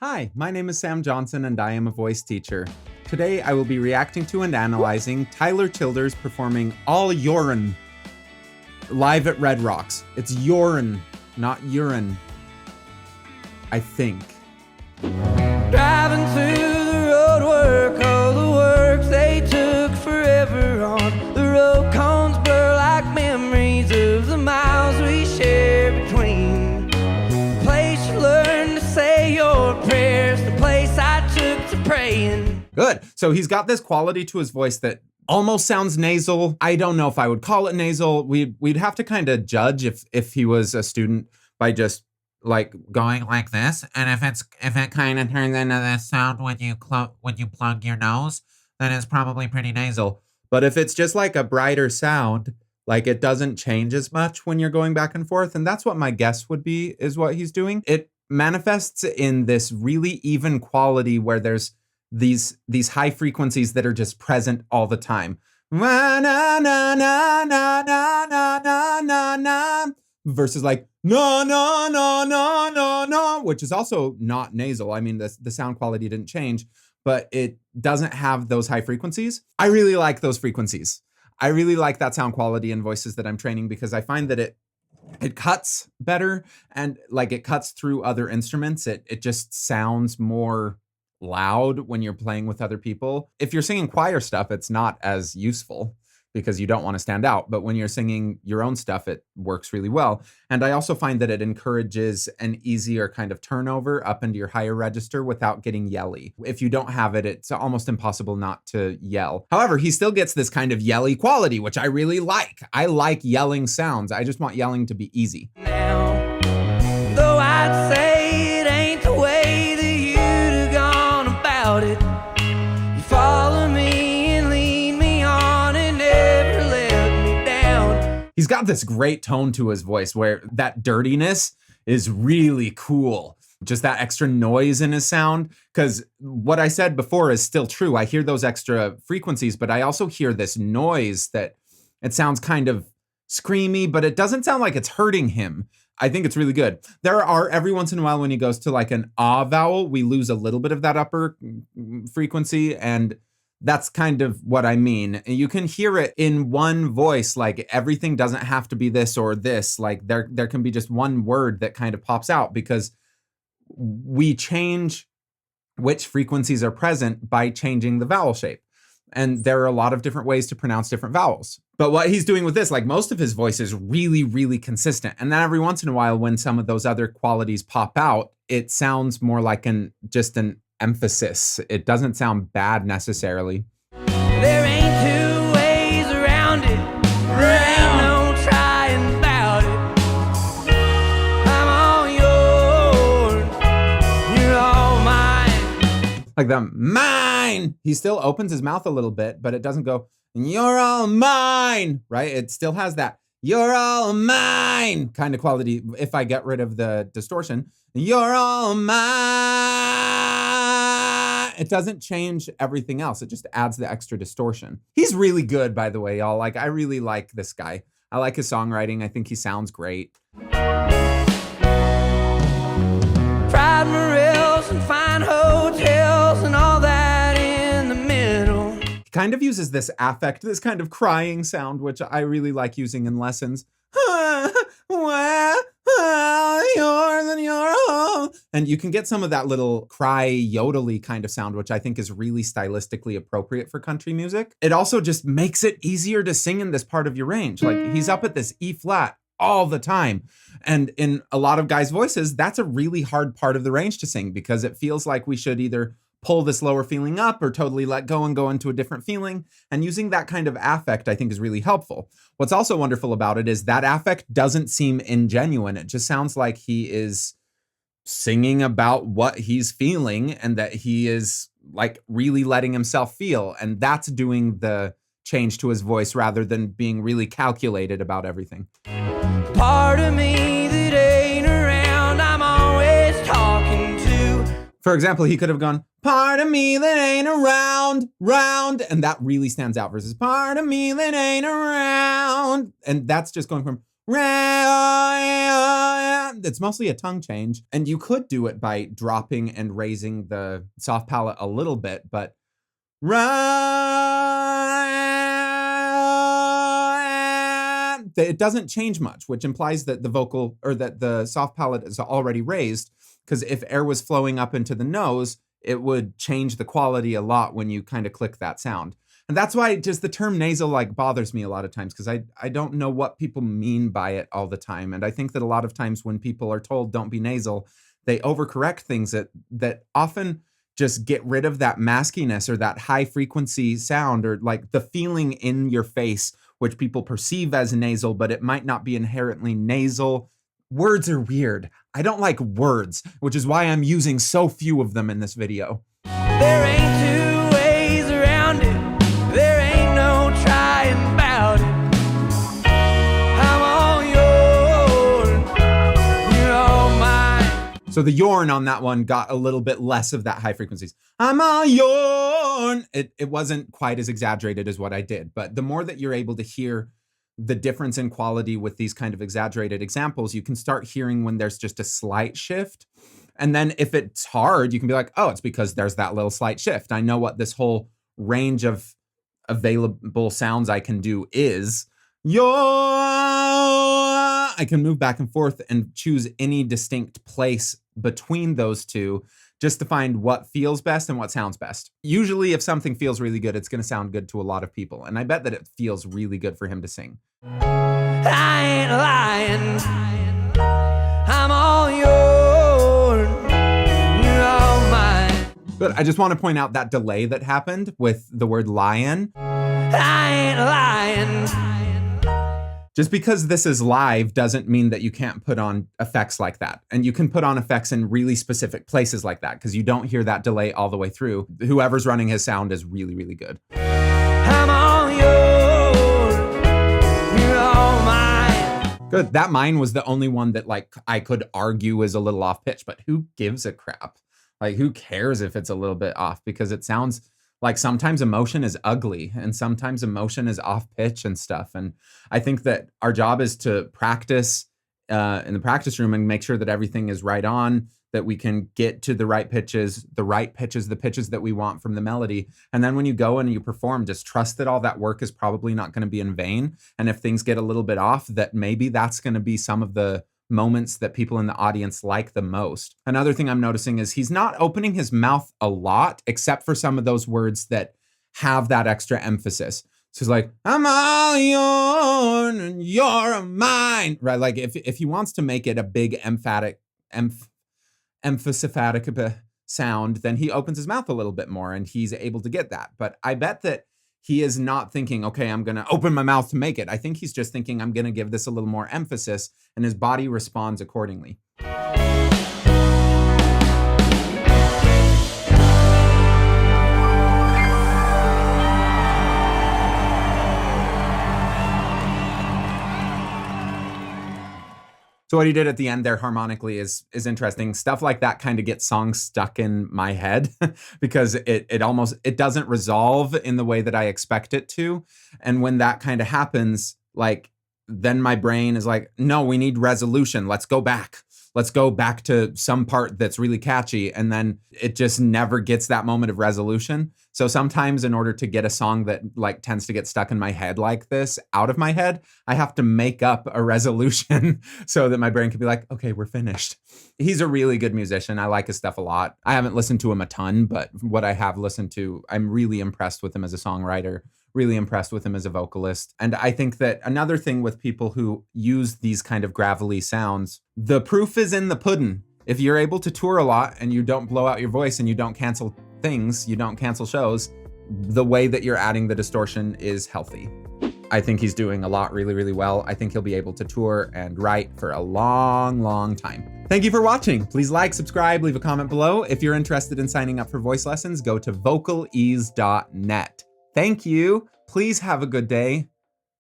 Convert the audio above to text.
Hi, my name is Sam Johnson and I am a voice teacher. Today I will be reacting to and analyzing Tyler Childers performing All Urine live at Red Rocks. It's urine, not urine. I think. Driving through the road work, all the works they took forever on. The road cones blur like memories of the miles we share between. The place you learn to say your prayers, the place I took to praying. Good. So he's got this quality to his voice that almost sounds nasal. I don't know if I would call it nasal. We'd have to kind of judge if he was a student by just like going like this, and if it kind of turns into this sound when you plug your nose, then it's probably pretty nasal. But if it's just like a brighter sound, like it doesn't change as much when you're going back and forth, and that's what my guess would be is what he's doing. It manifests in this really even quality where there's these high frequencies that are just present all the time. Na na na na na na na na na versus like no no no no no no, which is also not nasal. I mean, the sound quality didn't change, but it doesn't have those high frequencies. I really like those frequencies. I really like that sound quality in voices that I'm training because I find that it cuts better and like it cuts through other instruments. It just sounds more loud when you're playing with other people. If you're singing choir stuff, it's not as useful because you don't want to stand out. But when you're singing your own stuff, it works really well. And I also find that it encourages an easier kind of turnover up into your higher register without getting yelly. If you don't have it, it's almost impossible not to yell. However, he still gets this kind of yelly quality, which I really like. I like yelling sounds. I just want yelling to be easy. Now, though I'd say it ain't the way that you'd have gone about it, you follow me and lead me on and never let me down. He's got this great tone to his voice where that dirtiness is really cool. Just that extra noise in his sound. Because what I said before is still true. I hear those extra frequencies, but I also hear this noise that it sounds kind of screamy, but it doesn't sound like it's hurting him. I think it's really good. There are every once in a while when he goes to like an ah vowel, we lose a little bit of that upper frequency, and that's kind of what I mean. You can hear it in one voice, like everything doesn't have to be this or this. Like there can be just one word that kind of pops out because we change which frequencies are present by changing the vowel shape. And there are a lot of different ways to pronounce different vowels. But what he's doing with this, like most of his voice is really, really consistent. And then every once in a while, when some of those other qualities pop out, it sounds more like just an emphasis. It doesn't sound bad necessarily. There ain't two ways around it. There ain't no trying about it. I'm all yours. You're all mine. Like the mine. He still opens his mouth a little bit, but it doesn't go, you're all mine, right? It still has that, you're all mine kind of quality. If I get rid of the distortion, you're all mine. It doesn't change everything else. It just adds the extra distortion. He's really good, by the way, y'all. Like, I really like this guy. I like his songwriting. I think he sounds great. Fried morels and fine hotels and all that in the middle. He kind of uses this affect, this kind of crying sound, which I really like using in lessons. And you can get some of that little cry yodely kind of sound, which I think is really stylistically appropriate for country music. It also just makes it easier to sing in this part of your range. Like he's up at this E flat all the time. And in a lot of guys' voices, that's a really hard part of the range to sing because it feels like we should either pull this lower feeling up or totally let go and go into a different feeling. And using that kind of affect, I think, is really helpful. What's also wonderful about it is that affect doesn't seem ingenuine. It just sounds like he is singing about what he's feeling and that he is like really letting himself feel. And that's doing the change to his voice rather than being really calculated about everything. Part of me that ain't around, I'm always talking to. For example, he could have gone, part of me that ain't around, round, and that really stands out versus part of me that ain't around. And that's just going from It's mostly a tongue change. And you could do it by dropping and raising the soft palate a little bit, but it doesn't change much, which implies that the vocal or that the soft palate is already raised, because if air was flowing up into the nose, it would change the quality a lot when you kind of click that sound. And that's why just the term nasal like bothers me a lot of times, because I don't know what people mean by it all the time. And I think that a lot of times when people are told don't be nasal, they overcorrect things that often just get rid of that maskiness or that high frequency sound, or like the feeling in your face, which people perceive as nasal, but it might not be inherently nasal. Words are weird. I don't like words, which is why I'm using so few of them in this video. There ain't two ways around it. There ain't no trying about it. I'm all yours. You're all mine. So the yorn on that one got a little bit less of that high frequencies. I'm all yorn. It wasn't quite as exaggerated as what I did, but the more that you're able to hear the difference in quality with these kind of exaggerated examples, you can start hearing when there's just a slight shift. And then if it's hard, you can be like, oh, it's because there's that little slight shift. I know what this whole range of available sounds I can do is. I can move back and forth and choose any distinct place between those two just to find what feels best and what sounds best. Usually if something feels really good, it's going to sound good to a lot of people. And I bet that it feels really good for him to sing. I ain't lying. I'm all yours. You're all mine. But I just want to point out that delay that happened with the word lion. I ain't lying. Just because this is live doesn't mean that you can't put on effects like that. And you can put on effects in really specific places like that, because you don't hear that delay all the way through. Whoever's running his sound is really, really good. I'm all yours. You're all mine. Good. That mine was the only one that like I could argue is a little off pitch, but who gives a crap? Like who cares if it's a little bit off? Because it sounds like sometimes emotion is ugly and sometimes emotion is off pitch and stuff. And I think that our job is to practice in the practice room and make sure that everything is right on, that we can get to the right pitches, the pitches that we want from the melody. And then when you go and you perform, just trust that all that work is probably not going to be in vain. And if things get a little bit off, that maybe that's going to be some of the moments that people in the audience like the most. Another thing I'm noticing is he's not opening his mouth a lot, except for some of those words that have that extra emphasis. So he's like, I'm all yours and you're mine, right? Like if he wants to make it a big emphatic sound, then he opens his mouth a little bit more and he's able to get that. But I bet that he is not thinking, okay, I'm going to open my mouth to make it. I think he's just thinking, I'm going to give this a little more emphasis, and his body responds accordingly. So what he did at the end there harmonically is interesting. Stuff like that kind of gets songs stuck in my head because it doesn't resolve in the way that I expect it to. And when that kind of happens, like then my brain is like, no, we need resolution. Let's go back. Let's go back to some part that's really catchy. And then it just never gets that moment of resolution. So sometimes in order to get a song that like tends to get stuck in my head like this out of my head, I have to make up a resolution so that my brain can be like, okay, we're finished. He's a really good musician. I like his stuff a lot. I haven't listened to him a ton, but what I have listened to, I'm really impressed with him as a songwriter, really impressed with him as a vocalist. And I think that another thing with people who use these kind of gravelly sounds, the proof is in the pudding. If you're able to tour a lot and you don't blow out your voice and you don't cancel things, you don't cancel shows, the way that you're adding the distortion is healthy. I think he's doing a lot really, really well. I think he'll be able to tour and write for a long, long time. Thank you for watching. Please like, subscribe, leave a comment below. If you're interested in signing up for voice lessons, go to vocalease.net. Thank you. Please have a good day.